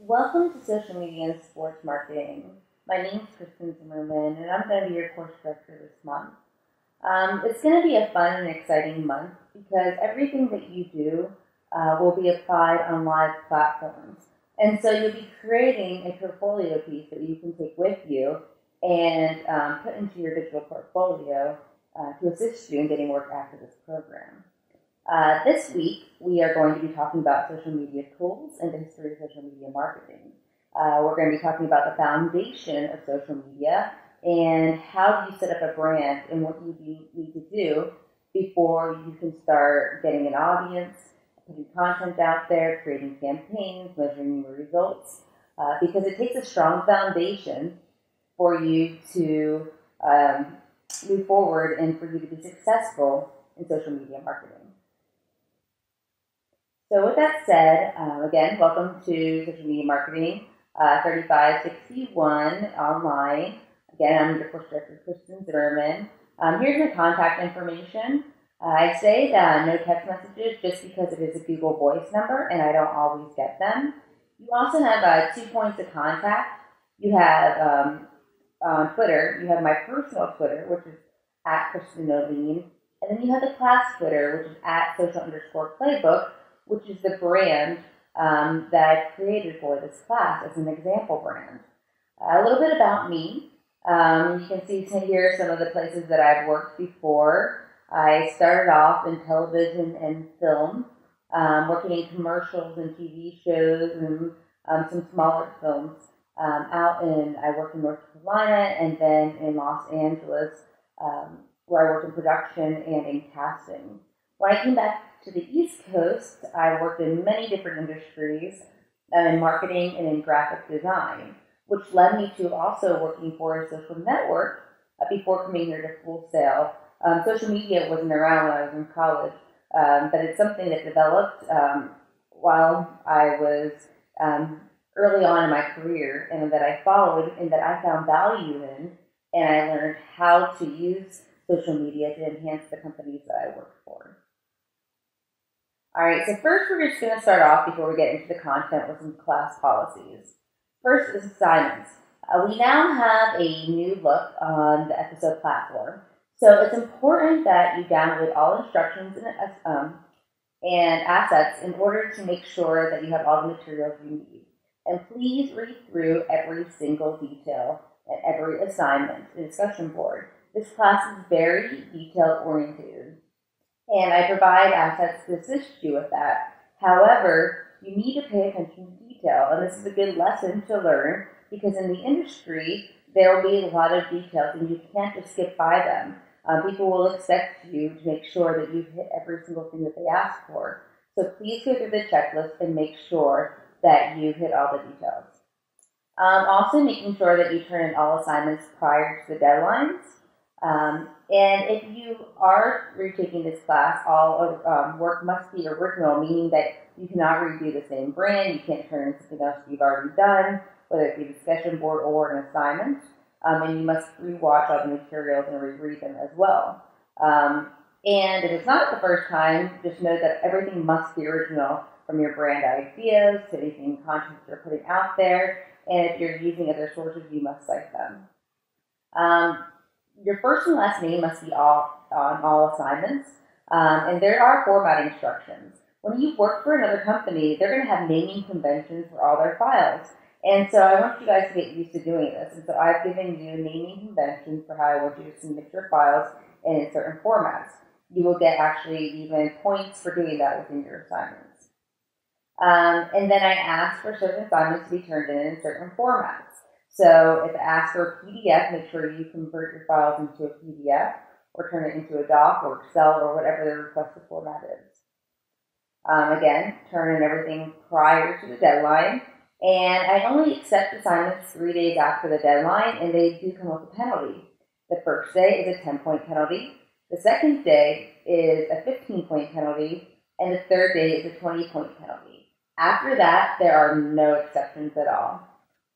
Welcome to Social Media and Sports Marketing. My name is Kristen Zimmerman, and I'm going to be your course director this month. It's going to be a fun and exciting month because everything that you do will be applied on live platforms. And so you'll be creating a portfolio piece that you can take with you and put into your digital portfolio to assist you in getting work after this program. This week, we are going to be talking about social media tools and the history of social media marketing. We're going to be talking about the foundation of social media and how do you set up a brand and what you need to do before you can start getting an audience, putting content out there, creating campaigns, measuring your results, because it takes a strong foundation for you to move forward and for you to be successful in social media marketing. So with that said, again, welcome to Social Media Marketing 3561 online. Again, I'm your course director, Kristen Zimmerman. Here's my contact information. I say no text messages just because it is a Google Voice number and I don't always get them. You also have 2 points of contact. You have on Twitter, you have my personal Twitter, which is @KristenNovine, and then you have the class Twitter, which is @social_playbook, which is the brand that I've created for this class as an example brand. A little bit about me. You can see here some of the places that I've worked before. I started off in television and film, working in commercials and TV shows and some smaller films. I worked in North Carolina and then in Los Angeles, where I worked in production and in casting. When I came back to the East Coast, I worked in many different industries, in marketing and in graphic design, which led me to also working for a social network before coming here to Full Sail. Social media wasn't around when I was in college, but it's something that developed while I was early on in my career and that I followed and that I found value in, and I learned how to use social media to enhance the companies that I worked for. All right, so first we're just going to start off before we get into the content with some class policies. First is assignments. We now have a new look on the episode platform. So it's important that you download all instructions and assets in order to make sure that you have all the materials you need. And please read through every single detail and every assignment and discussion board. This class is very detail-oriented, and I provide assets to assist you with that. However, you need to pay attention to detail, and this is a good lesson to learn because in the industry, there will be a lot of details, and you can't just skip by them. People will expect you to make sure that you hit every single thing that they ask for. So please go through the checklist and make sure that you hit all the details. Also, making sure that you turn in all assignments prior to the deadlines. And if you are retaking this class, all work must be original, meaning that you cannot redo the same brand, you can't turn in something else you've already done, whether it be a discussion board or an assignment, and you must rewatch all the materials and reread them as well. And if it's not the first time, just know that everything must be original, from your brand ideas to anything content you're putting out there, and if you're using other sources, you must cite them. Your first and last name must be on all assignments, and there are formatting instructions. When you work for another company, they're going to have naming conventions for all their files, and so I want you guys to get used to doing this. And so I've given you naming conventions for how I want you to submit your files in certain formats. You will get actually even points for doing that within your assignments. And then I ask for certain assignments to be turned in certain formats. So if it asks for a PDF, make sure you convert your files into a PDF or turn it into a doc or Excel or whatever the requested format is. Again, turn in everything prior to the deadline. And I only accept assignments 3 days after the deadline, and they do come with a penalty. The first day is a 10-point penalty. The second day is a 15-point penalty. And the third day is a 20-point penalty. After that, there are no exceptions at all.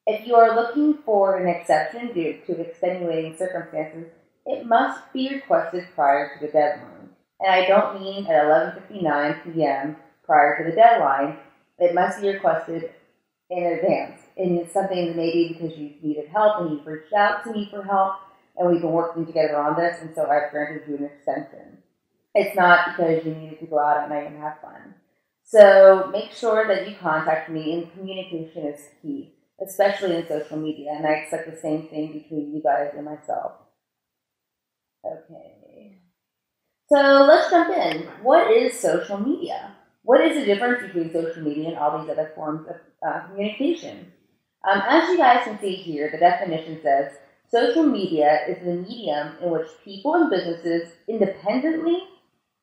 If you are looking for an exception due to extenuating circumstances, it must be requested prior to the deadline. And I don't mean at 11:59 p.m. prior to the deadline. It must be requested in advance. And it's something that maybe because you needed help and you've reached out to me for help and we've been working together on this, and so I've granted you an extension. It's not because you needed to go out at night and have fun. So make sure that you contact me, and communication is key, especially in social media, and I expect the same thing between you guys and myself. Okay. So let's jump in. What is social media? What is the difference between social media and all these other forms of communication? As you guys can see here, the definition says, social media is the medium in which people and businesses independently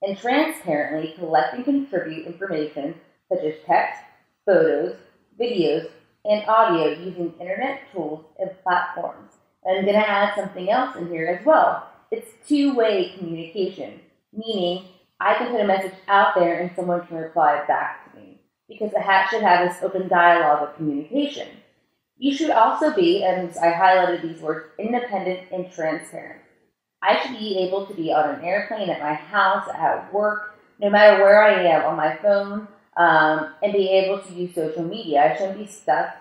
and transparently collect and contribute information such as text, photos, videos, and audio using internet tools and platforms. And I'm going to add something else in here as well. It's two-way communication, meaning I can put a message out there and someone can reply back to me, because the hat should have this open dialogue of communication. You should also be, and I highlighted these words, independent and transparent. I should be able to be on an airplane, at my house, at work, no matter where I am, on my phone, and be able to use social media. I shouldn't be stuck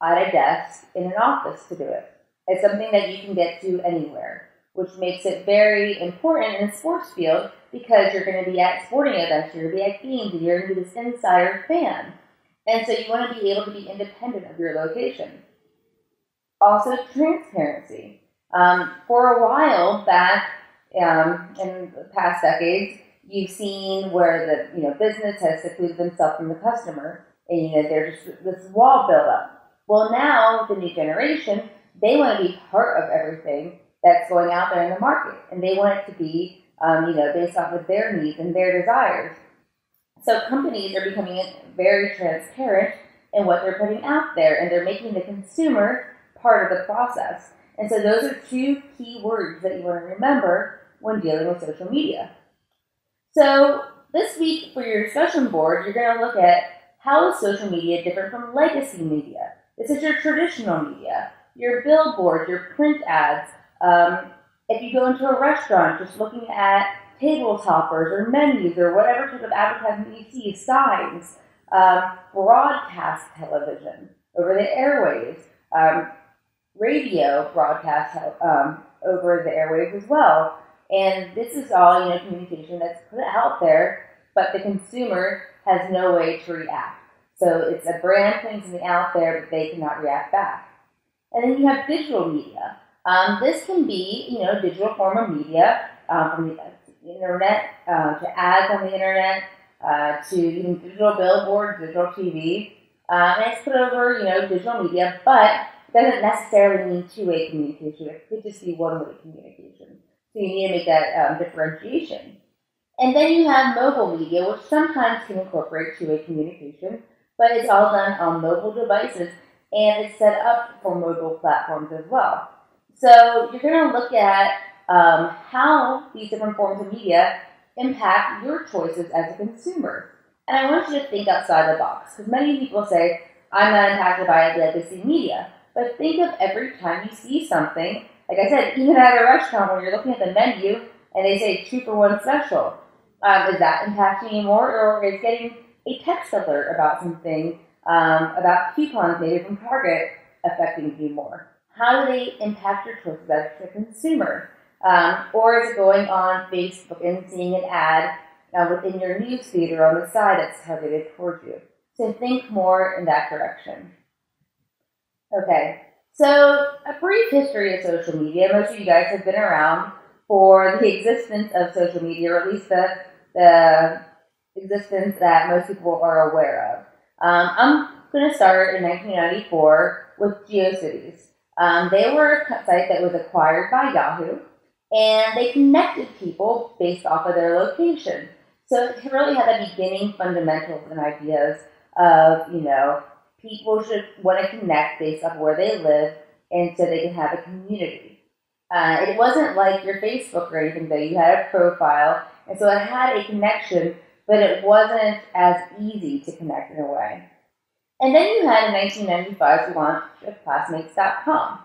at a desk in an office to do it. It's something that you can get to anywhere, which makes it very important in the sports field, because you're going to be at sporting events, you're going to be at games, and you're going to be this insider fan. And so you want to be able to be independent of your location. Also, transparency. For a while back, in the past decades, you've seen where the business has secluded themselves from the customer, and there's just this wall built up. Well, now with the new generation, they want to be part of everything that's going out there in the market, and they want it to be based off of their needs and their desires. So companies are becoming very transparent in what they're putting out there, and they're making the consumer part of the process. And so those are two key words that you want to remember when dealing with social media. So this week for your discussion board, you're going to look at how is social media different from legacy media. This is your traditional media, your billboards, your print ads. If you go into a restaurant, just looking at table toppers or menus or whatever type of advertisement you see, signs, broadcast television over the airwaves, radio broadcast over the airwaves as well. And this is all communication that's put out there, but the consumer has no way to react. So it's a brand putting something out there, but they cannot react back. And then you have digital media. This can be, digital form of media, from the internet, to ads on the internet, to even digital billboards, digital TV. And it's put over, digital media, but it doesn't necessarily mean two-way communication. It could just be one-way communication. So you need to make that differentiation. And then you have mobile media, which sometimes can incorporate two-way communication, but it's all done on mobile devices, and it's set up for mobile platforms as well. So you're going to look at how these different forms of media impact your choices as a consumer. And I want you to think outside the box, because many people say, I'm not impacted by legacy media. But think of every time you see something, like I said, even at a restaurant when you're looking at the menu and they say 2 for 1 special. Is that impacting you more, or is getting a text alert about something, about coupons maybe from Target affecting you more? How do they impact your choices as a consumer? Or is it going on Facebook and seeing an ad within your newsfeed or on the side that's targeted towards you? So think more in that direction. Okay, so a brief history of social media. Most of you guys have been around for the existence of social media, or at least the existence that most people are aware of. I'm going to start in 1994 with GeoCities. They were a site that was acquired by Yahoo, and they connected people based off of their location. So it really had the beginning fundamentals and ideas of, people should want to connect based off where they live, and so they can have a community. It wasn't like your Facebook or anything, though. You had a profile, and so it had a connection, but it wasn't as easy to connect in a way. And then you had in 1995 the launch of Classmates.com.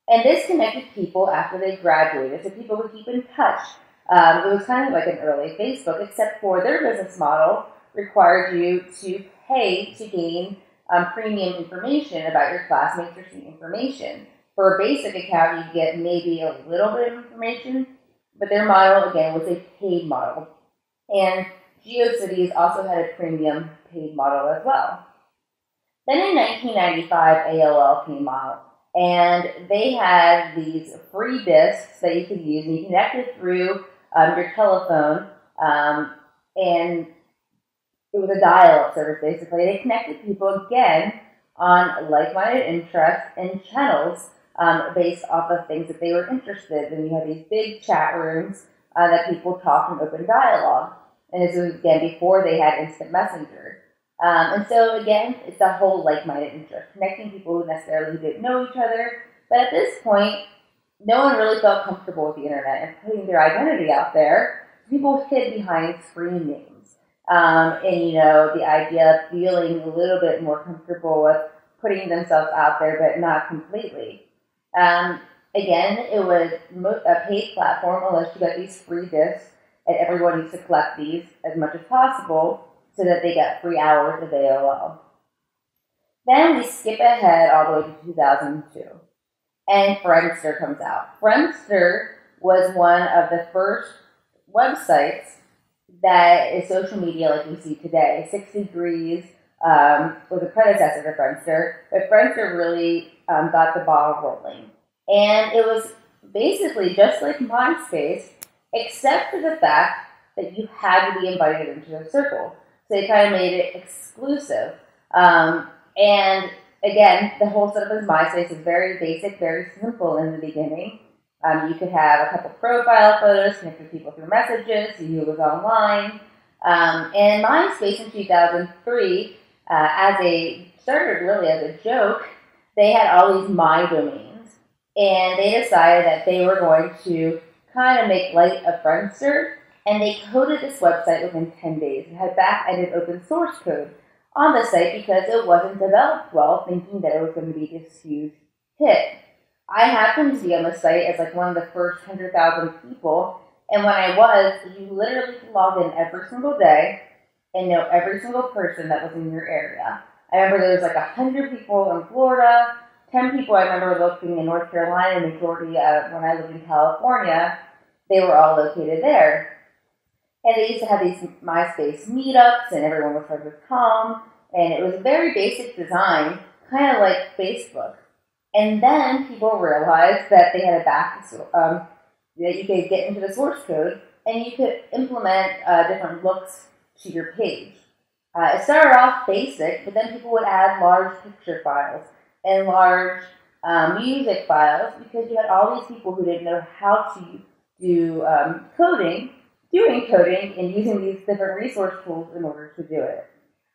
And this connected people after they graduated, so people would keep in touch. It was kind of like an early Facebook, except for their business model required you to pay to gain premium information about your classmates or student information. For a basic account, you get maybe a little bit of information, but their model, again, was a paid model. And GeoCities also had a premium paid model as well. Then in 1995, AOL came out, and they had these free discs that you could use, and you connected through your telephone, and it was a dial-up service, basically. They connected people, again, on like-minded interests and channels based off of things that they were interested in. You had these big chat rooms that people talked in open dialogue. And this was, again, before they had instant messenger. And so, again, it's a whole like-minded interest, connecting people who necessarily didn't know each other. But at this point, no one really felt comfortable with the internet and putting their identity out there. People hid behind screen names. And, the idea of feeling a little bit more comfortable with putting themselves out there, but not completely. Again, it was a paid platform unless you got these free discs, and everyone needs to collect these as much as possible so that they get free hours of AOL. Then we skip ahead all the way to 2002, and Friendster comes out. Friendster was one of the first websites that is social media like we see today. 6 Degrees was a predecessor to Friendster, but Friendster really got the ball rolling. And it was basically just like MySpace, except for the fact that you had to be invited into the circle. So they kind of made it exclusive. And again, the whole setup of MySpace is very basic, very simple in the beginning. You could have a couple profile photos, connect with people through messages, see who was online. And MySpace in 2003, started really as a joke, they had all these my domains. And they decided that they were going to kind of make light of Friendster, and they coded this website within 10 days. It had back-ended open source code on the site because it wasn't developed well, thinking that it was going to be this huge hit. I happened to be on the site as like one of the first 100,000 people, and when I was, you literally could log in every single day and know every single person that was in your area. I remember there was like 100 people in Florida, 10 people I remember looking in North Carolina, and the majority when I lived in California, they were all located there. And they used to have these MySpace meetups, and everyone was trying to come, and it was a very basic design, kind of like Facebook. And then people realized that they had that you could get into the source code, and you could implement different looks to your page. It started off basic, but then people would add large picture files and large music files because you had all these people who didn't know how to do doing coding and using these different resource tools in order to do it.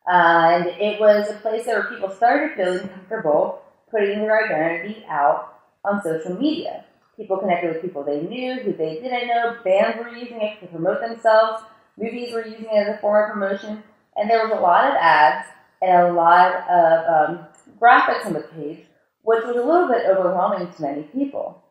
And it was a place where people started feeling comfortable putting their identity out on social media. People connected with people they knew, who they didn't know. Bands were using it to promote themselves. Movies were using it as a form of promotion. And there was a lot of ads and a lot of graphics on the page, which was a little bit overwhelming to many people.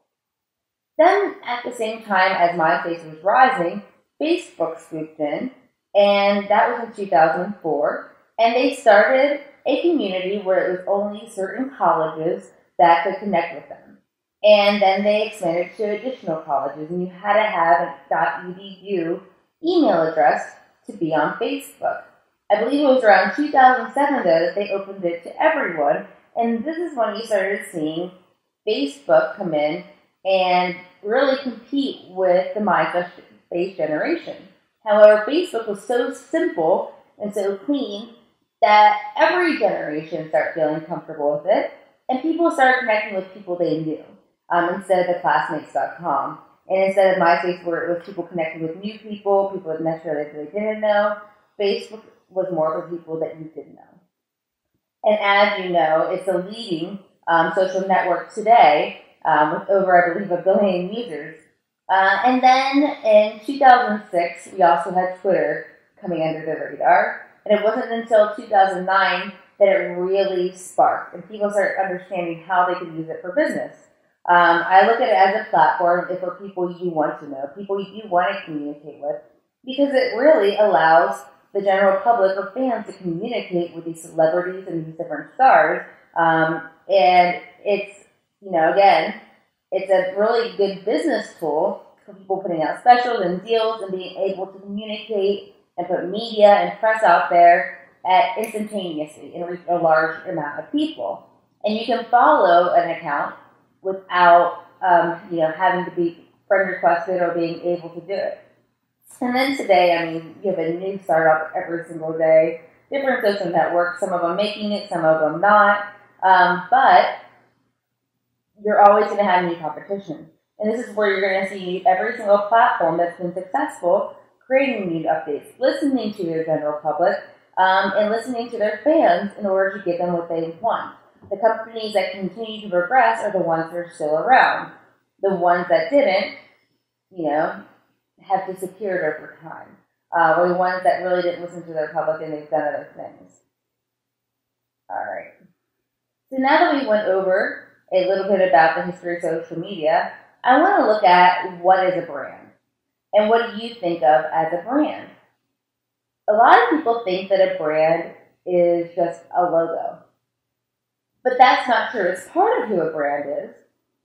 Then, at the same time as MySpace was rising, Facebook swooped in, and that was in 2004, and they started a community where it was only certain colleges that could connect with them. And then they expanded to additional colleges, and you had to have an .edu email address to be on Facebook. I believe it was around 2007, though, that they opened it to everyone, and this is when you started seeing Facebook come in and really compete with the MySpace generation. However, Facebook was so simple and so clean that every generation started feeling comfortable with it, and people started connecting with people they knew instead of the classmates.com. And instead of MySpace, where it was people connecting with new people that necessarily they didn't know, Facebook was more for people that you didn't know. And as you know, it's a leading social network today with over, I believe, 1 billion users. And then in 2006, we also had Twitter coming under the radar. And it wasn't until 2009 that it really sparked, and people started understanding how they could use it for business. I look at it as a platform for people you want to know, people you want to communicate with, because it really allows the general public or fans to communicate with these celebrities and these different stars. And it's, again, it's a really good business tool for people putting out specials and deals and being able to communicate and put media and press out there instantaneously and reach a large amount of people. And you can follow an account without, having to be friend requested or being able to do it. And then today, you have a new startup every single day, different social networks, some of them making it, some of them not. But you're always going to have new competition. And this is where you're going to see every single platform that's been successful creating new updates, listening to their general public, and listening to their fans in order to give them what they want. The companies that continue to progress are the ones that are still around. The ones that didn't, have disappeared over time. Or the ones that really didn't listen to their public and they've done other things. All right. So now that we went over a little bit about the history of social media, I want to look at what is a brand. And what do you think of as a brand? A lot of people think that a brand is just a logo. But that's not true. It's part of who a brand is.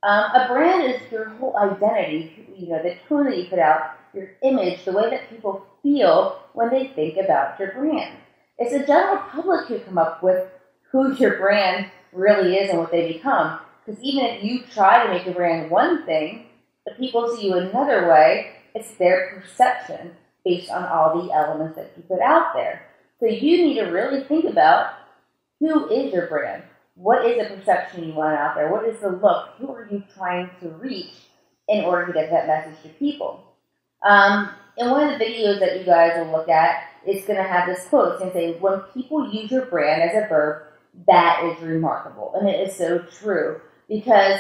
A brand is your whole identity, the tone that you put out, your image, the way that people feel when they think about your brand. It's the general public who come up with who your brand really is and what they become. Because even if you try to make your brand one thing, but people see you another way, it's their perception based on all the elements that you put out there. So you need to really think about who is your brand. What is the perception you want out there? What is the look? Who are you trying to reach in order to get that message to people? In one of the videos that you guys will look at, it's going to have this quote. It's going to say, when people use your brand as a verb, that is remarkable. And it is so true. Because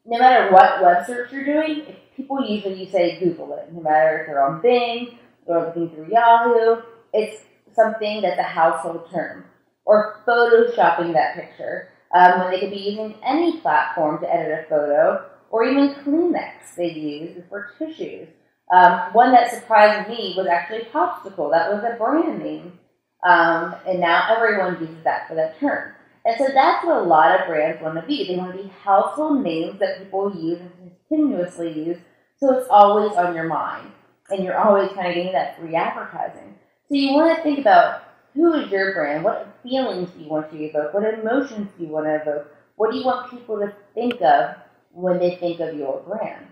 no matter what web search you're doing, if people usually say Google it. No matter if they're on Bing or looking through Yahoo, it's something that's a household term. Or photoshopping that picture, when they could be using any platform to edit a photo, or even Kleenex they use for tissues. One that surprised me was actually Popsicle. That was a brand name, and now everyone uses that for that term. And so that's what a lot of brands want to be. They want to be household names that people use and continuously use, so it's always on your mind, and you're always kind of getting that free advertising. So you want to think about, who is your brand? What feelings do you want to evoke? What emotions do you want to evoke? What do you want people to think of when they think of your brand?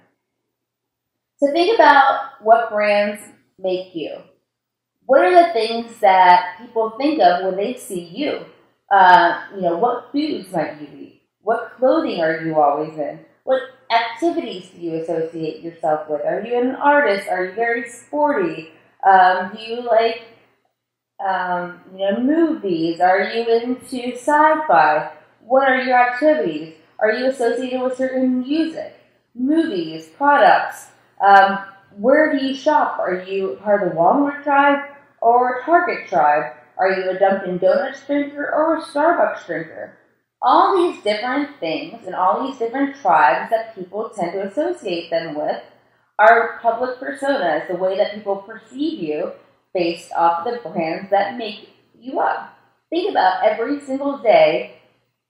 So think about what brands make you. What are the things that people think of when they see you? What foods might you eat? What clothing are you always in? What activities do you associate yourself with? Are you an artist? Are you very sporty? Do you like movies? Are you into sci-fi? What are your activities? Are you associated with certain music, movies, products? Where do you shop? Are you part of the Walmart tribe or Target tribe? Are you a Dunkin' Donuts drinker or a Starbucks drinker? All these different things and all these different tribes that people tend to associate them with are public personas, the way that people perceive you based off of the brands that make you up. Think about every single day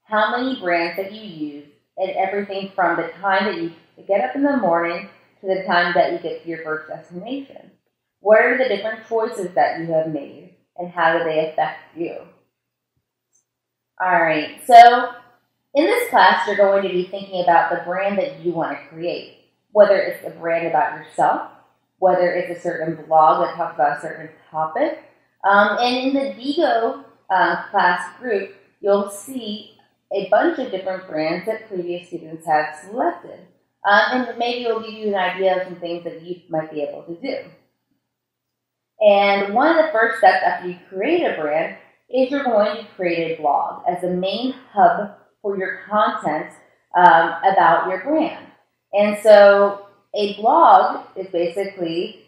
how many brands that you use, and everything from the time that you get up in the morning to the time that you get to your first destination. What are the different choices that you have made, and how do they affect you? All right, so in this class, you're going to be thinking about the brand that you want to create, whether it's a brand about yourself, whether it's a certain blog that talks about a certain topic. And in the Digo class group, you'll see a bunch of different brands that previous students have selected. And maybe it'll give you an idea of some things that you might be able to do. And one of the first steps after you create a brand is you're going to create a blog as the main hub for your content about your brand. And so a blog is basically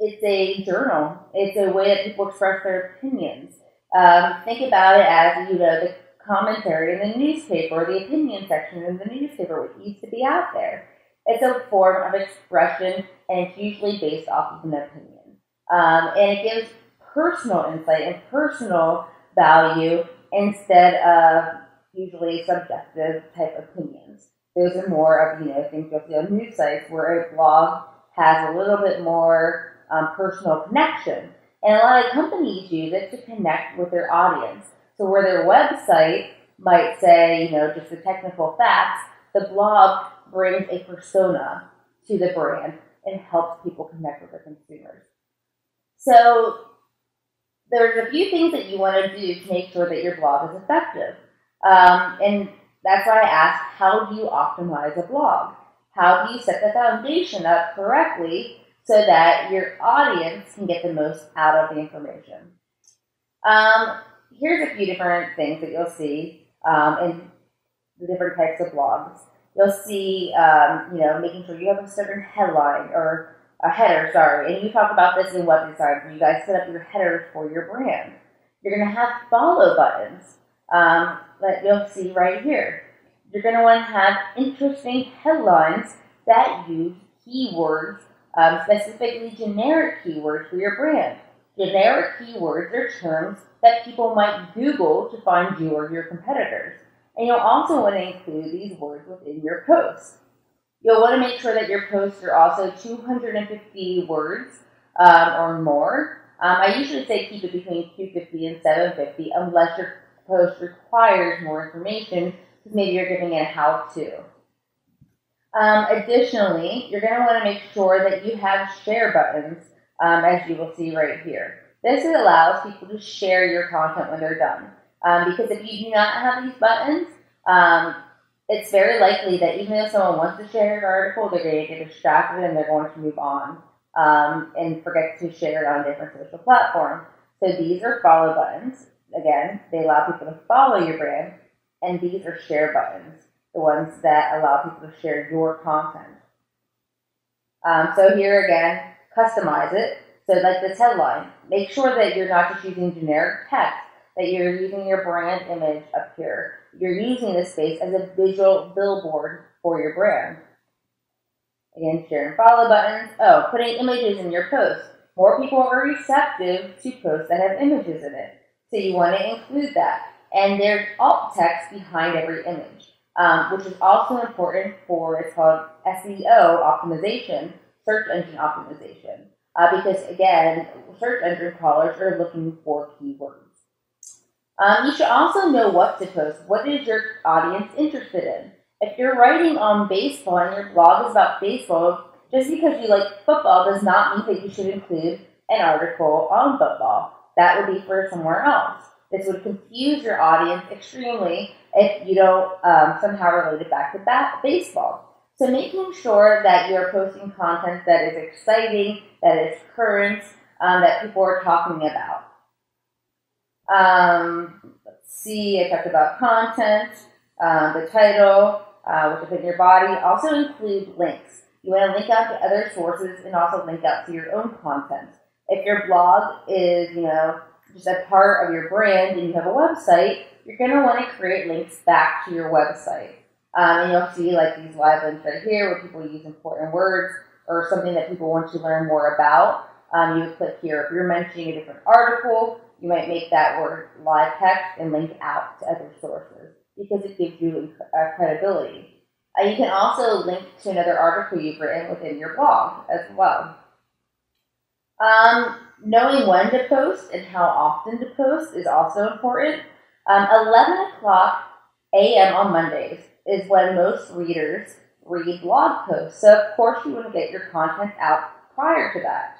it's a journal. It's a way that people express their opinions. Think about it as, the commentary in the newspaper, the opinion section in the newspaper, what used to be out there. It's a form of expression and it's usually based off of an opinion. And it gives personal insight and personal value instead of usually subjective type opinions. Those are more of, things you'll see on news sites where a blog has a little bit more personal connection. And a lot of companies use it to connect with their audience. So where their website might say, just the technical facts, the blog brings a persona to the brand and helps people connect with their consumers. So there's a few things that you want to do to make sure that your blog is effective. And that's why I asked, how do you optimize a blog? How do you set the foundation up correctly so that your audience can get the most out of the information? Here's a few different things that you'll see in the different types of blogs. You'll see, making sure you have a certain headline or a header, and you talk about this in web design where you guys set up your headers for your brand. You're going to have follow buttons that you'll see right here. You're going to want to have interesting headlines that use keywords, specifically generic keywords for your brand. Generic keywords are terms that people might Google to find you or your competitors. And you'll also want to include these words within your posts. You'll want to make sure that your posts are also 250 words or more. I usually say keep it between 250 and 750 unless your post requires more information, because maybe you're giving it a how-to. Additionally, you're going to want to make sure that you have share buttons, as you will see right here. This allows people to share your content when they're done. Because if you do not have these buttons, it's very likely that even if someone wants to share an article, they're going to get distracted and they're going to move on and forget to share it on different social platforms. So these are follow buttons. Again, they allow people to follow your brand. And these are share buttons, the ones that allow people to share your content. So here again, customize it. So like this headline, make sure that you're not just using generic text, that you're using your brand image up here. You're using this space as a visual billboard for your brand. Again, share and follow buttons. Oh, putting images in your post. More people are receptive to posts that have images in it. So you want to include that. And there's alt text behind every image, which is also important for, it's called SEO optimization, search engine optimization. Because again, search engine crawlers are looking for keywords. You should also know what to post. What is your audience interested in? If you're writing on baseball and your blog is about baseball, just because you like football does not mean that you should include an article on football. That would be for somewhere else. This would confuse your audience extremely if you don't somehow relate it back to baseball. So making sure that you're posting content that is exciting, that is current, that people are talking about. Let's see, I talked about content, the title, which is in your body. Also include links. You want to link out to other sources and also link out to your own content. If your blog is, just a part of your brand and you have a website, you're going to want to create links back to your website. And you'll see like these live links right here where people use important words or something that people want to learn more about. You would click here. If you're mentioning a different article, you might make that word live text and link out to other sources because it gives you credibility. You can also link to another article you've written within your blog as well. Knowing when to post and how often to post is also important. 11 o'clock a.m. on Mondays is when most readers read blog posts. So, of course, you want to get your content out prior to that.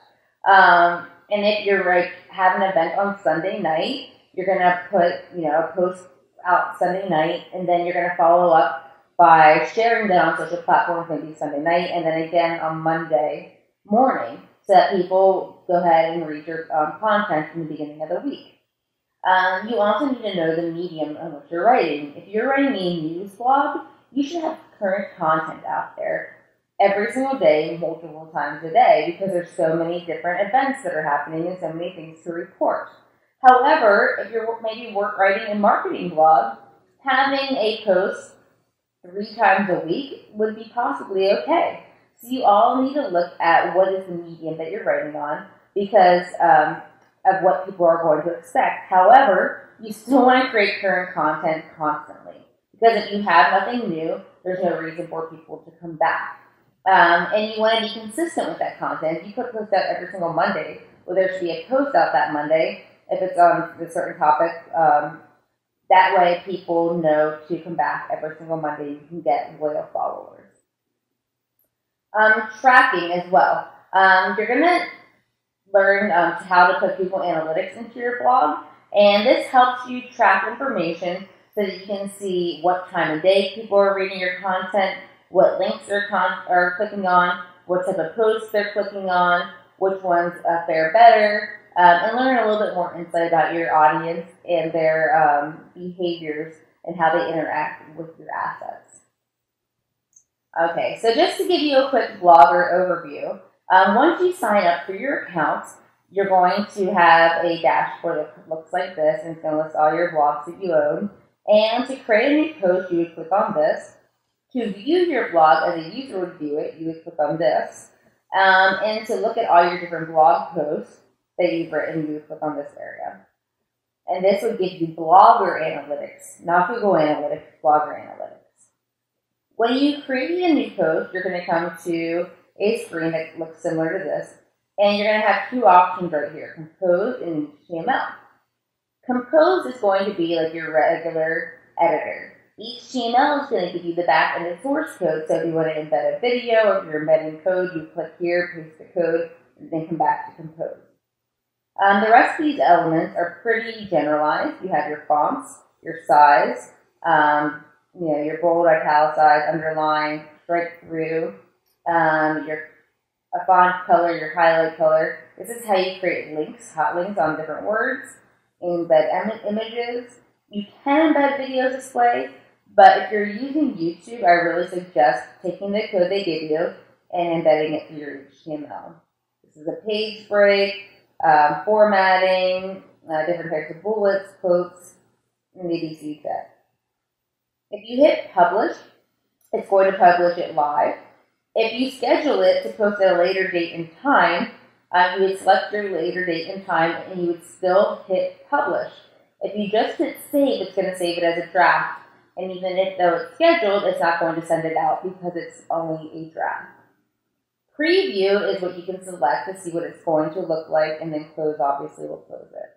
And if you're have an event on Sunday night, you're going to put, a post out Sunday night, and then you're going to follow up by sharing that on social platforms, maybe Sunday night, and then again on Monday morning, so that people go ahead and read your content in the beginning of the week. You also need to know the medium on which you're writing. If you're writing a news blog, you should have current content out there every single day, multiple times a day, because there's so many different events that are happening and so many things to report. However, if you're maybe writing a marketing blog, having a post 3 times a week would be possibly okay. So you all need to look at what is the medium that you're writing on because of what people are going to expect. However, you still want to create current content constantly because if you have nothing new, there's no reason for people to come back. And you want to be consistent with that content. If you put posts out every single Monday, well, there should be a post out that Monday if it's on a certain topic. That way people know to come back every single Monday. You can get loyal followers. Tracking as well. You're going to learn how to put Google Analytics into your blog. And this helps you track information so that you can see what time of day people are reading your content, what links are clicking on, what type of posts they're clicking on, which ones fare better, and learn a little bit more insight about your audience and their behaviors and how they interact with your assets. Okay, so just to give you a quick blogger overview, once you sign up for your accounts, you're going to have a dashboard that looks like this, and it's going to list all your blogs that you own. And to create a new post, you would click on this. To view your blog as a user would view it, you would click on this. And to look at all your different blog posts that you've written, you would click on this area. And this would give you Blogger Analytics, not Google Analytics, Blogger Analytics. When you create a new post, you're going to come to a screen that looks similar to this. And you're going to have two options right here, Compose and HTML. Compose is going to be like your regular editor. HTML is going to give you the back end of source code. So if you want to embed a video, or if you're embedding code, you click here, paste the code, and then come back to Compose. The rest of these elements are pretty generalized. You have your fonts, your size, your bold, italicized, underline, strike through, your font color, your highlight color. This is how you create links, hot links on different words, embed images. You can embed video display, but if you're using YouTube, I really suggest taking the code they give you and embedding it through your HTML. This is a page break, formatting, different types of bullets, quotes, and ABC set. If you hit publish, it's going to publish it live. If you schedule it to post at a later date and time, you would select your later date and time, and you would still hit publish. If you just hit save, it's going to save it as a draft. And even though it's scheduled, it's not going to send it out because it's only a draft. Preview is what you can select to see what it's going to look like, and then close obviously will close it.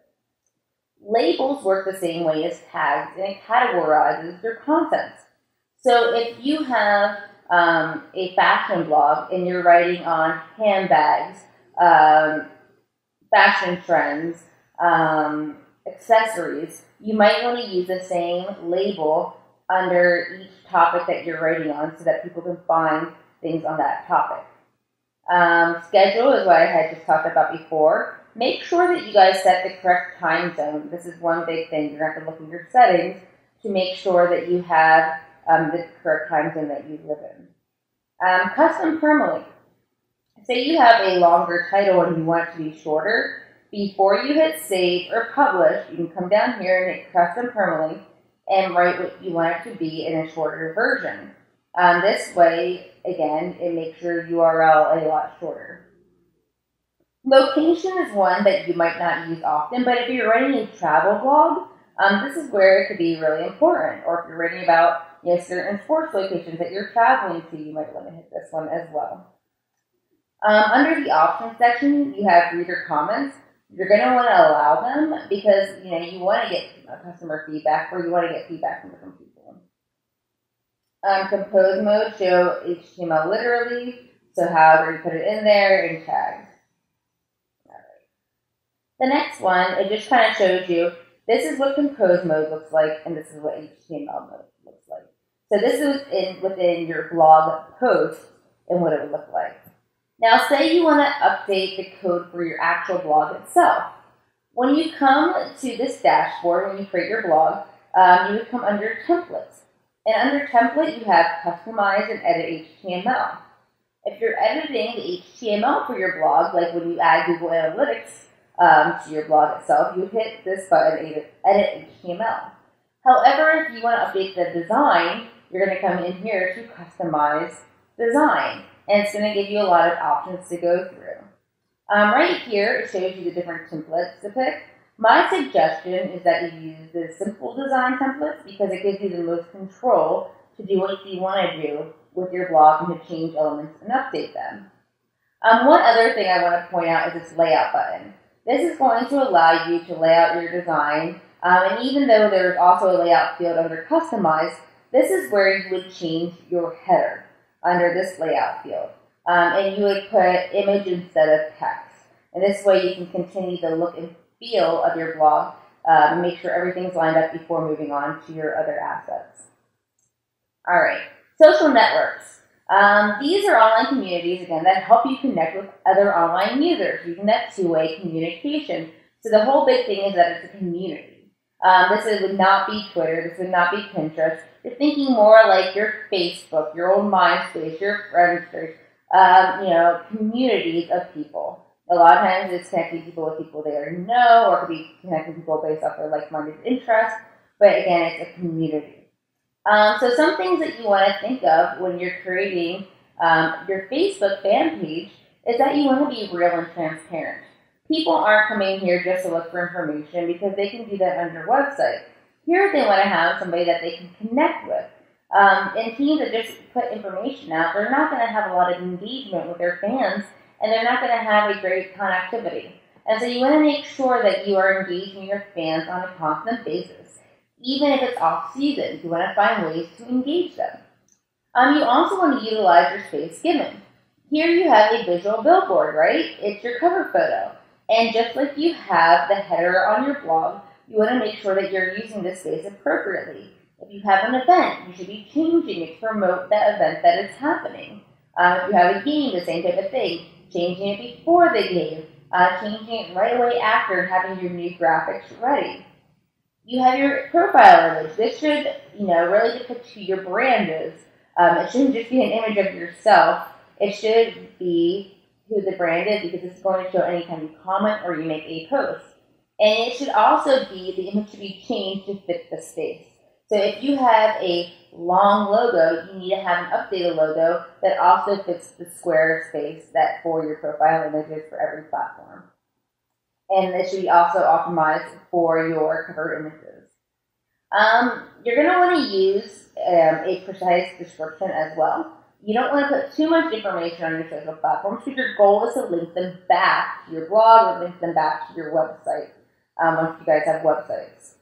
Labels work the same way as tags, and it categorizes your content. So if you have a fashion blog and you're writing on handbags, fashion trends, accessories, you might want to use the same label under each topic that you're writing on so that people can find things on that topic. Schedule is what I had just talked about before. Make sure that you guys set the correct time zone. This is one big thing. You're going to have to look in your settings to make sure that you have the correct time zone that you live in. Custom permalink. Say you have a longer title and you want it to be shorter. Before you hit save or publish, you can come down here and hit custom permalink and write what you want it to be in a shorter version. This way, again, it makes your URL a lot shorter. Location is one that you might not use often, but if you're writing a travel blog, this is where it could be really important. Or if you're writing about certain sports locations that you're traveling to, you might want to hit this one as well. Under the options section, you have reader comments. You're going to want to allow them because you want to get customer feedback, or you want to get feedback from different people. Compose mode, show HTML literally, so however you put it in there, in tags. All right. The next one, it just kind of shows you, this is what compose mode looks like, and this is what HTML mode looks like. So this is within your blog post and what it would look like. Now, say you want to update the code for your actual blog itself. When you come to this dashboard, when you create your blog, you would come under Templates. And under Template, you have Customize and Edit HTML. If you're editing the HTML for your blog, like when you add Google Analytics to your blog itself, you hit this button, Edit HTML. However, if you want to update the design, you're going to come in here to Customize Design. and it's going to give you a lot of options to go through. Right here, it shows you the different templates to pick. My suggestion is that you use the simple design templates because it gives you the most control to do what you want to do with your blog and to change elements and update them. One other thing I want to point out is this layout button. This is going to allow you to lay out your design, and even though there's also a layout field under Customize, this is where you would change your header under this layout field. And you would put image instead of text. And this way you can continue the look and feel of your blog and make sure everything's lined up before moving on to your other assets. All right, social networks. These are online communities, again, that help you connect with other online users using that two-way communication. So the whole big thing is that it's a community. This would not be Twitter. This would not be Pinterest. You're thinking more like your Facebook, your old MySpace, your Friendster, communities of people. A lot of times it's connecting people with people they already know, or it could be connecting people based off their like-minded interests. But again, it's a community. So some things that you want to think of when you're creating your Facebook fan page is that you want to be real and transparent. People aren't coming here just to look for information because they can do that on your website. Here they want to have somebody that they can connect with. And teams that just put information out, they're not going to have a lot of engagement with their fans, and they're not going to have a great connectivity. And so you want to make sure that you are engaging your fans on a constant basis. Even if it's off-season, you want to find ways to engage them. You also want to utilize your space given. Here you have a visual billboard, right? It's your cover photo. And just like you have the header on your blog, you want to make sure that you're using this space appropriately. If you have an event, you should be changing it to promote that event that is happening. If you have a game, the same type of thing. Changing it before the game, changing it right away after, and having your new graphics ready. You have your profile image. This should, really depict who your brand is. It shouldn't just be an image of yourself. It should be who the brand is because it's going to show anytime you comment or you make a post. And it should also be, the image should be changed to fit the space. So if you have a long logo, you need to have an updated logo that also fits the square space that for your profile images for every platform. And this should be also optimized for your cover images. You're going to want to use a precise description as well. You don't want to put too much information on your social platforms because your goal is to link them back to your blog or link them back to your website once you guys have websites.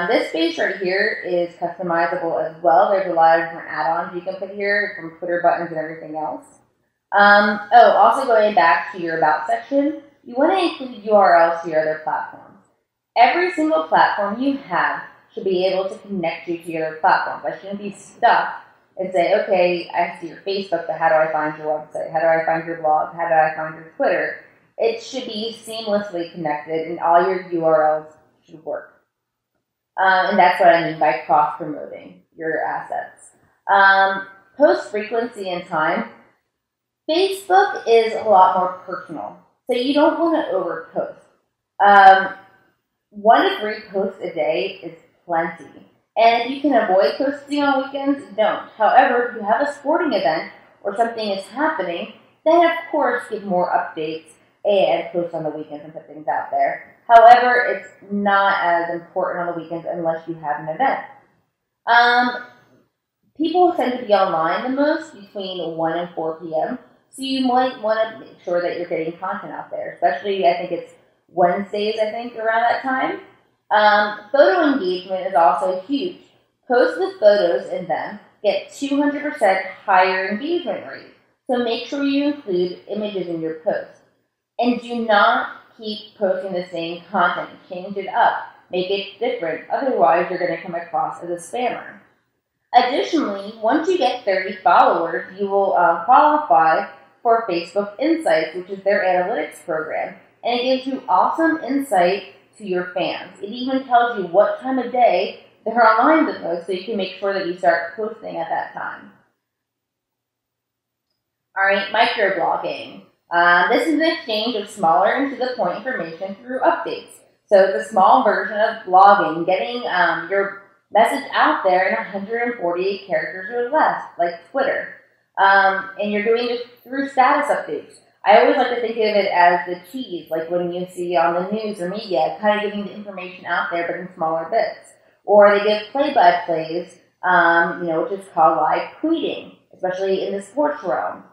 This space right here is customizable as well. There's a lot of different add-ons you can put here from Twitter buttons and everything else. Also going back to your About section, you want to include URLs to your other platforms. Every single platform you have should be able to connect you to your other platforms. I shouldn't be stuck and say, okay, I see your Facebook, but how do I find your website? How do I find your blog? How do I find your Twitter? It should be seamlessly connected, and all your URLs should work. And that's what I mean by cross-promoting your assets. Post frequency and time. Facebook is a lot more personal, so you don't want to overpost. 1 to 3 posts a day is plenty. And if you can avoid posting on weekends, don't. However, if you have a sporting event or something is happening, then of course give more updates and post on the weekends and put things out there. However, it's not as important on the weekends unless you have an event. People tend to be online the most between 1 and 4 p.m., so you might want to make sure that you're getting content out there, especially I think it's Wednesdays, around that time. Photo engagement is also huge. Posts with photos in them get 200% higher engagement rate, so make sure you include images in your post. And do not keep posting the same content. Change it up. Make it different. Otherwise, you're going to come across as a spammer. Additionally, once you get 30 followers, you will qualify for Facebook Insights, which is their analytics program. And it gives you awesome insight to your fans. It even tells you what time of day they're online the most, so you can make sure that you start posting at that time. All right, microblogging. This is an exchange of smaller and to-the-point information through updates. So it's a small version of blogging, getting your message out there in 148 characters or less, like Twitter. And you're doing this through status updates. I always like to think of it as the cheese, like when you see on the news or media, kind of giving the information out there, but in smaller bits. Or they give play-by-plays, which is called live tweeting, especially in the sports realm.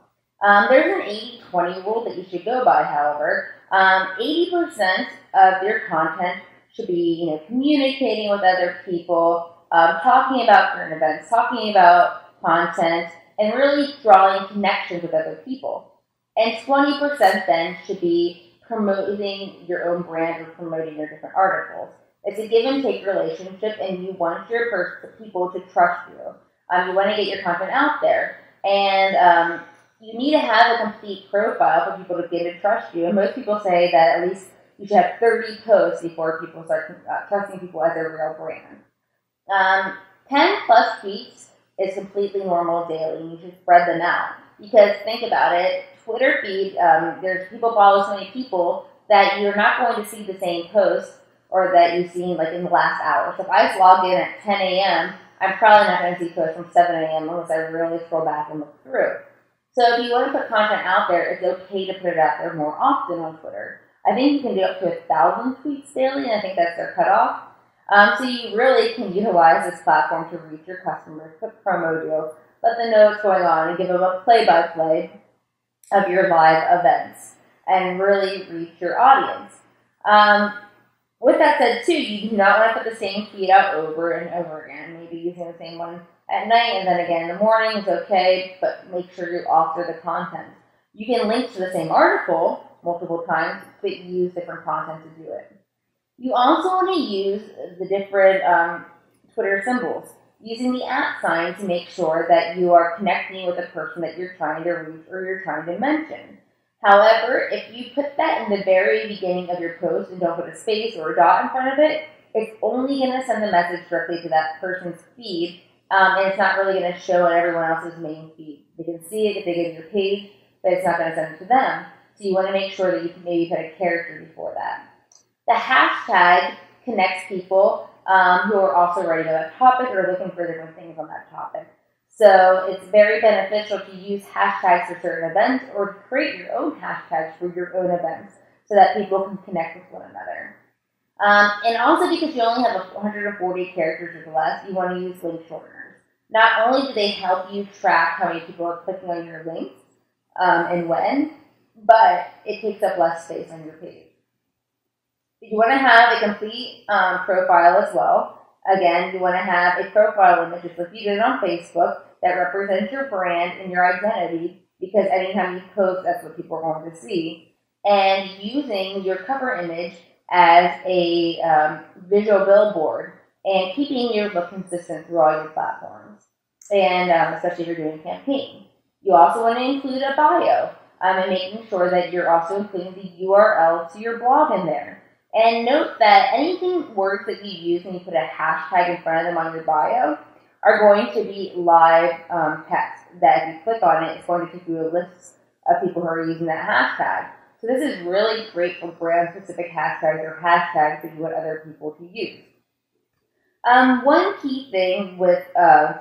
There's an 80-20 rule that you should go by, however. 80% of your content should be, communicating with other people, talking about current events, talking about content, and really drawing connections with other people. And 20% then should be promoting your own brand or promoting your different articles. It's a give and take relationship, and you want your people to trust you. You want to get your content out there, and you need to have a complete profile for people to get to trust you. And most people say that at least you should have 30 posts before people start trusting people as their real brand. 10 plus tweets is completely normal daily, and you should spread them out. Because think about it, Twitter feed, there's people follow so many people that you're not going to see the same post or that you've seen like in the last hour. So if I just log in at 10 a.m., I'm probably not going to see posts from 7 a.m. unless I really scroll back and look through. So if you want to put content out there, it's okay to put it out there more often on Twitter. I think you can do up to 1,000 tweets daily, and I think that's their cutoff. So you really can utilize this platform to reach your customers, put promo deals, let them know what's going on, and give them a play-by-play of your live events, and really reach your audience. With that said, too, you do not want to put the same tweet out over and over again. Maybe using the same one at night and then again in the morning is okay, but make sure you alter the content. You can link to the same article multiple times, but use different content to do it. You also want to use the different Twitter symbols, using the @ sign to make sure that you are connecting with the person that you're trying to reach or you're trying to mention. However, if you put that in the very beginning of your post and don't put a space or a dot in front of it, it's only going to send the message directly to that person's feed, and it's not really going to show on everyone else's main feed. They can see it if they get to your page, but it's not going to send it to them. So you want to make sure that you can maybe put a character before that. The hashtag connects people who are also writing about a topic or looking for different things on that topic. So it's very beneficial to use hashtags for certain events or to create your own hashtags for your own events so that people can connect with one another. And also because you only have 140 characters or less, you want to use link shorteners. Not only do they help you track how many people are clicking on your links and when, but it takes up less space on your page. You want to have a complete profile as well. Again, you want to have a profile image, just like you did on Facebook, that represents your brand and your identity, because anytime you post, that's what people are going to see. And using your cover image as a visual billboard and keeping your look consistent through all your platforms, and especially if you're doing a campaign. You also want to include a bio and making sure that you're also including the URL to your blog in there. And note that words that you use when you put a hashtag in front of them on your bio are going to be live text. That if you click on it, it's going to take you a list of people who are using that hashtag. So this is really great for brand-specific hashtags or hashtags that you want other people to use. One key thing with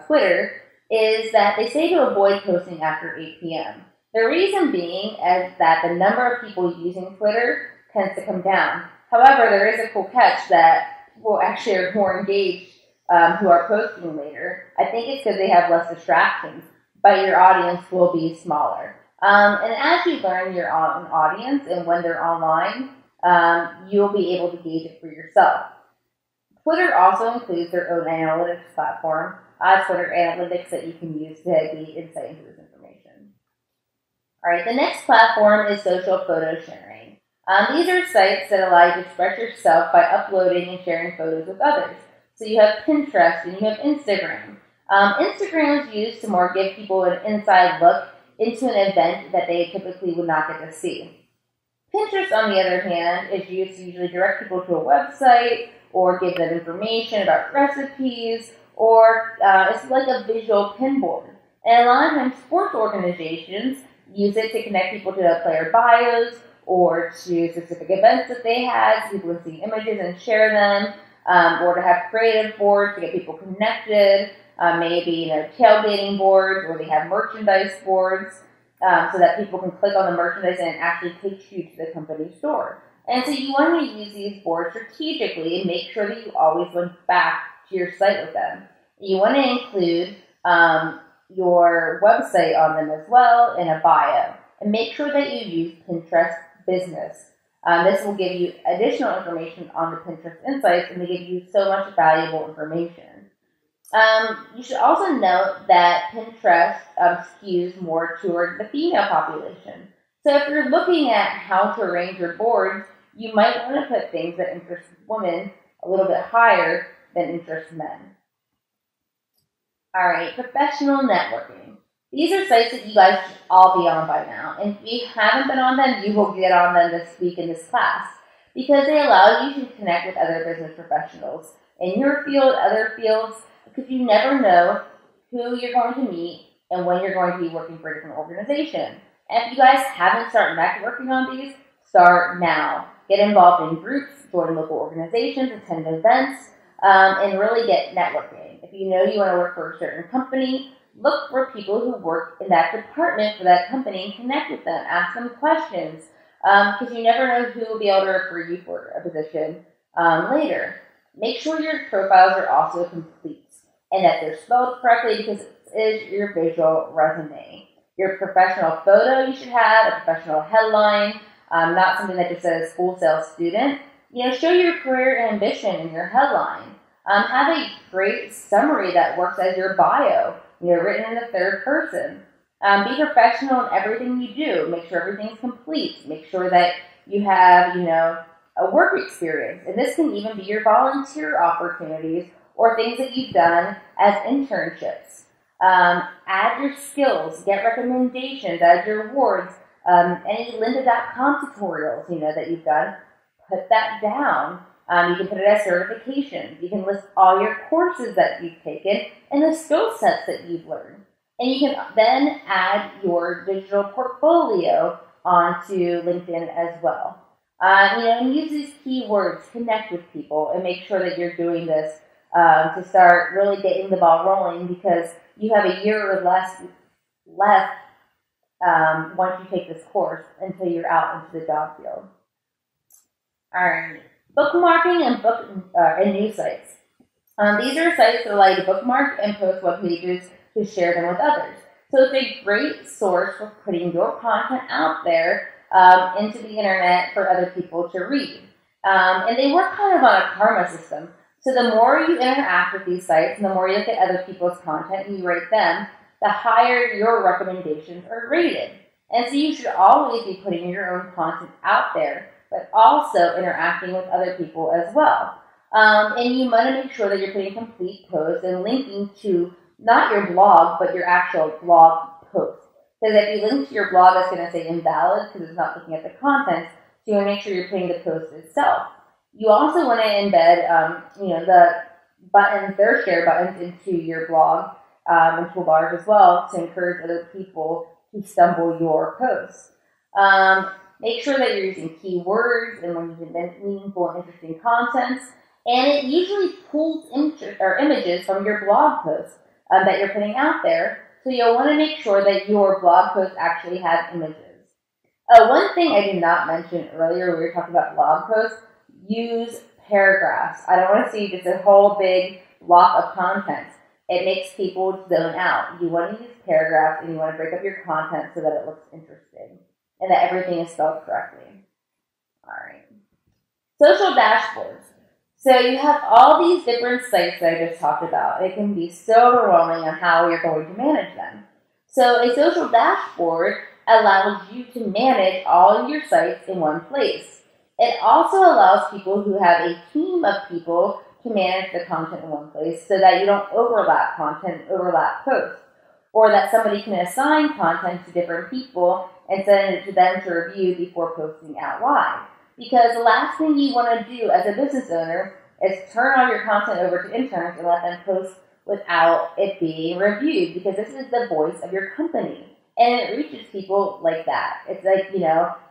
Twitter is that they say to avoid posting after 8 p.m. The reason being is that the number of people using Twitter tends to come down. However, there is a cool catch that people actually are more engaged who are posting later. I think it's because they have less distractions, but your audience will be smaller. And as you learn your own audience and when they're online, you'll be able to gauge it for yourself. Twitter also includes their own analytics platform, Twitter Analytics, that you can use to gain insight into this information. All right, the next platform is social photo sharing. These are sites that allow you to express yourself by uploading and sharing photos with others. So you have Pinterest and you have Instagram. Instagram is used to more give people an inside look into an event that they typically would not get to see. Pinterest, on the other hand, is used to usually direct people to a website or give them information about recipes, or it's like a visual pinboard. And a lot of times sports organizations use it to connect people to their player bios or to specific events that they had, so people can see images and share them, or to have creative boards to get people connected. maybe tailgating boards, or they have merchandise boards, so that people can click on the merchandise and it actually takes you to the company store. And so you want to use these boards strategically and make sure that you always link back to your site with them. You want to include your website on them as well in a bio. And make sure that you use Pinterest Business. This will give you additional information on the Pinterest Insights, and they give you so much valuable information. You should also note that Pinterest skews more toward the female population. So if you're looking at how to arrange your boards, you might want to put things that interest women a little bit higher than interest men. All right, professional networking. These are sites that you guys should all be on by now. And if you haven't been on them, you will get on them this week in this class, because they allow you to connect with other business professionals in your field, other fields, because you never know who you're going to meet and when you're going to be working for a different organization. And if you guys haven't started networking on these, start now. Get involved in groups, join local organizations, attend events, and really get networking. If you know you want to work for a certain company, look for people who work in that department for that company and connect with them. Ask them questions, because you never know who will be able to refer you for a position later. Make sure your profiles are also complete and that they're spelled correctly, because it is your visual resume. Your professional photo you should have, a professional headline, not something that just says school sales student. Show your career ambition in your headline. Have a great summary that works as your bio, written in the third person. Be professional in everything you do. Make sure everything's complete. Make sure that you have, a work experience. And this can even be your volunteer opportunities or things that you've done as internships. Add your skills, get recommendations, add your awards, any lynda.com tutorials, that you've done, put that down. You can put it as certifications. You can list all your courses that you've taken and the skill sets that you've learned. And you can then add your digital portfolio onto LinkedIn as well. And use these keywords, connect with people, and make sure that you're doing this to start really getting the ball rolling, because you have a year or less left once you take this course until you're out into the job field. All right. Bookmarking and news sites. These are sites that allow you to bookmark and post web pages to share them with others. So it's a great source for putting your content out there into the internet for other people to read. And they work kind of on a karma system. So the more you interact with these sites and the more you look at other people's content and you rate them, the higher your recommendations are rated. And so you should always be putting your own content out there, but also interacting with other people as well. And you want to make sure that you're putting complete posts and linking to not your blog, but your actual blog post. Because if you link to your blog, it's going to say invalid because it's not looking at the content. So you want to make sure you're putting the post itself. You also want to embed, the buttons, their share buttons into your blog and toolbars as well to encourage other people to stumble your posts. Make sure that you're using keywords and when you're using meaningful and interesting content. And it usually pulls images from your blog posts that you're putting out there. So you'll want to make sure that your blog posts actually have images. One thing I did not mention earlier when we were talking about blog posts, use paragraphs. I don't want to see just a whole big block of content. It makes people zone out. You want to use paragraphs and you want to break up your content so that it looks interesting and that everything is spelled correctly. All right. Social dashboards. So you have all these different sites that I just talked about. It can be so overwhelming on how you're going to manage them. So a social dashboard allows you to manage all your sites in one place. It also allows people who have a team of people to manage the content in one place so that you don't overlap content, overlap posts, or that somebody can assign content to different people and send it to them to review before posting out live. Because the last thing you want to do as a business owner is turn all your content over to interns and let them post without it being reviewed, because this is the voice of your company. And it reaches people like that. It's like,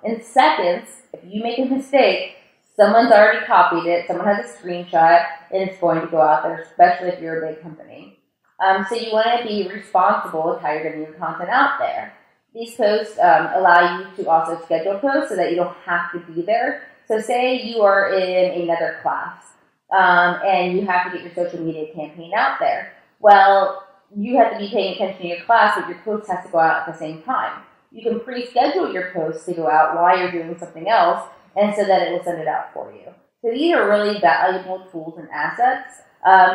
in seconds, if you make a mistake, someone's already copied it, someone has a screenshot, and it's going to go out there, especially if you're a big company. So you want to be responsible with how you're getting your content out there. These posts allow you to also schedule posts so that you don't have to be there. So say you are in another class and you have to get your social media campaign out there. Well, you have to be paying attention to your class, but your post has to go out at the same time. You can pre-schedule your posts to go out while you're doing something else, and so that it will send it out for you. So these are really valuable tools and assets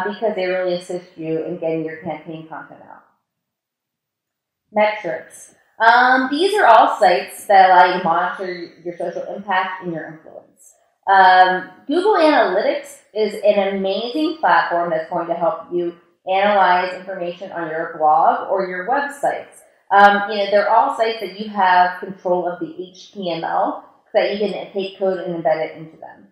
because they really assist you in getting your campaign content out. Metrics. These are all sites that allow you to monitor your social impact and your influence. Google Analytics is an amazing platform that's going to help you analyze information on your blog or your websites. They're all sites that you have control of the HTML so that you can take code and embed it into them.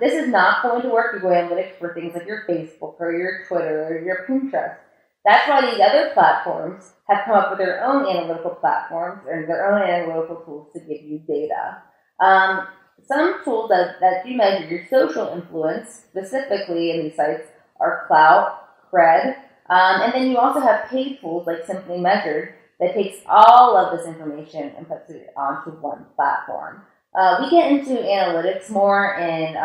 This is not going to work Google Analytics for things like your Facebook or your Twitter or your Pinterest. That's why these other platforms have come up with their own analytical platforms or their own analytical tools to give you data. Some tools that do measure your social influence, specifically in these sites, are Clout, Cred, and then you also have paid tools like Simply Measured that takes all of this information and puts it onto one platform. We get into analytics more in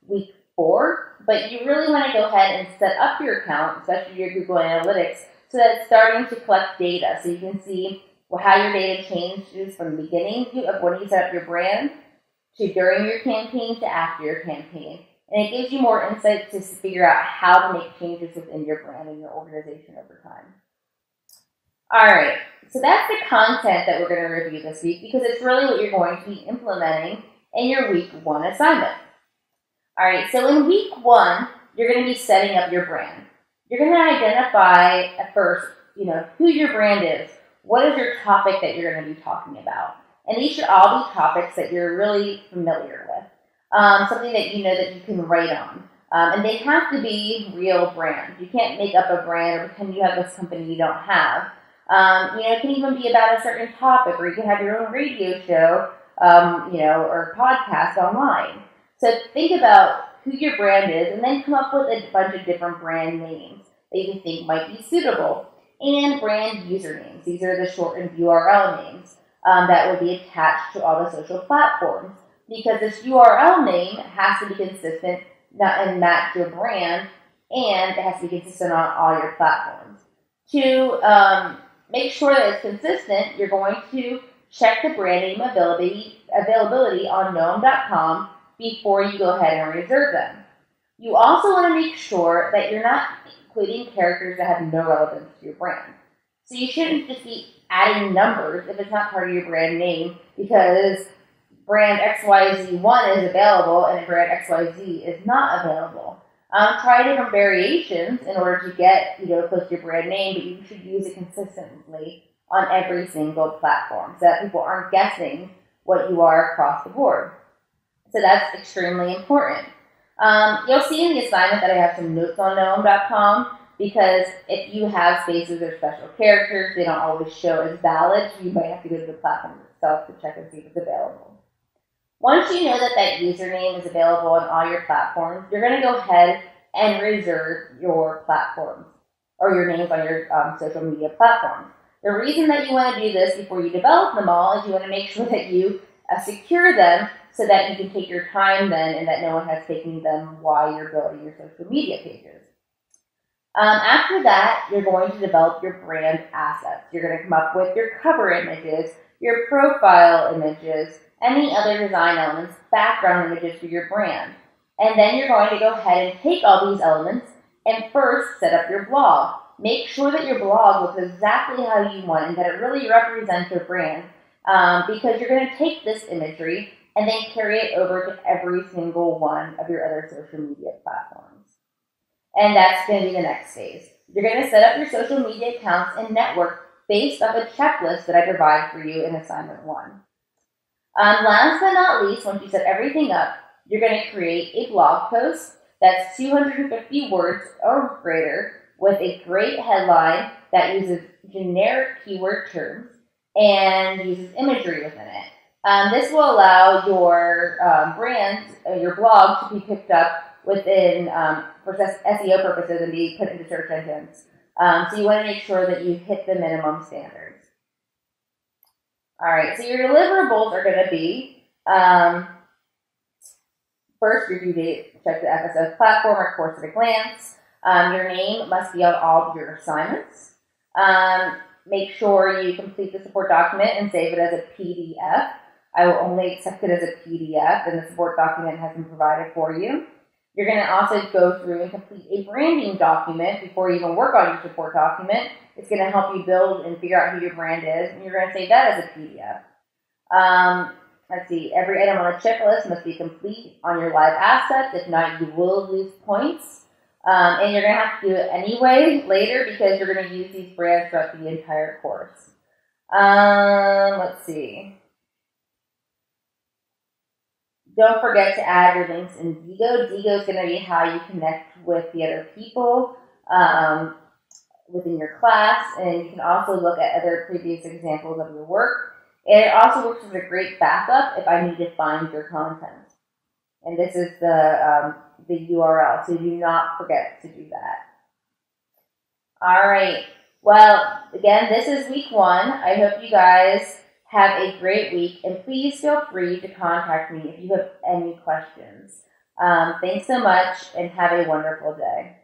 week 4, but you really want to go ahead and set up your account, especially your Google Analytics, so that it's starting to collect data. So you can see how your data changes from the beginning of when you set up your brand to during your campaign to after your campaign. And it gives you more insight to figure out how to make changes within your brand and your organization over time. All right, so that's the content that we're going to review this week because it's really what you're going to be implementing in your week 1 assignment. All right, so in week 1, you're going to be setting up your brand. You're going to identify at first, who your brand is. What is your topic that you're going to be talking about? And these should all be topics that you're really familiar with. Something that you know that you can write on. And they have to be real brands. You can't make up a brand or pretend you have this company you don't have. It can even be about a certain topic, or you can have your own radio show, or podcast online. So think about who your brand is and then come up with a bunch of different brand names that you think might be suitable. And brand usernames. These are the shortened URL names that will be attached to all the social platforms. Because this URL name has to be consistent and match your brand, and it has to be consistent on all your platforms. To make sure that it's consistent, you're going to check the brand name availability on gnome.com before you go ahead and reserve them. You also want to make sure that you're not including characters that have no relevance to your brand. So you shouldn't just be adding numbers if it's not part of your brand name, because brand XYZ1 is available and brand XYZ is not available. Try different variations in order to get close to your brand name, but you should use it consistently on every single platform so that people aren't guessing what you are across the board. So that's extremely important. You'll see in the assignment that I have some notes on gnome.com, because if you have spaces or special characters, they don't always show as valid, so you might have to go to the platform itself to check and see if it's available. Once you know that that username is available on all your platforms, you're going to go ahead and reserve your platforms or your names on your social media platforms. The reason that you want to do this before you develop them all is you want to make sure that you secure them so that you can take your time then and that no one has taken them while you're building your social media pages. After that, you're going to develop your brand assets. You're going to come up with your cover images, your profile images, any other design elements, background images for your brand. And then you're going to go ahead and take all these elements and first set up your blog. Make sure that your blog looks exactly how you want and that it really represents your brand, because you're going to take this imagery and then carry it over to every single one of your other social media platforms. And that's going to be the next phase. You're going to set up your social media accounts and network based off a checklist that I provide for you in assignment 1. Last but not least, once you set everything up, you're going to create a blog post that's 250 words or greater with a great headline that uses generic keyword terms and uses imagery within it. This will allow your brand, your blog, to be picked up within, for SEO purposes and be put into search engines. So you want to make sure that you hit the minimum standards. All right, so your deliverables are going to be, first, your due date, check the FSS platform or course at a glance. Your name must be on all of your assignments. Make sure you complete the support document and save it as a PDF. I will only accept it as a PDF, and the support document has been provided for you. You're going to also go through and complete a branding document before you even work on your support document. It's going to help you build and figure out who your brand is, and you're going to save that as a PDF. Let's see, every item on the checklist must be complete on your live assets. If not, you will lose points. And you're going to have to do it anyway later because you're going to use these brands throughout the entire course. Let's see. Don't forget to add your links in Digo. Digo is going to be how you connect with the other people within your class, and you can also look at other previous examples of your work. And it also works as a great backup if I need to find your content. And this is the URL, so do not forget to do that. All right. Well, again, this is week 1. I hope you guys have a great week, and please feel free to contact me if you have any questions. Thanks so much, and have a wonderful day.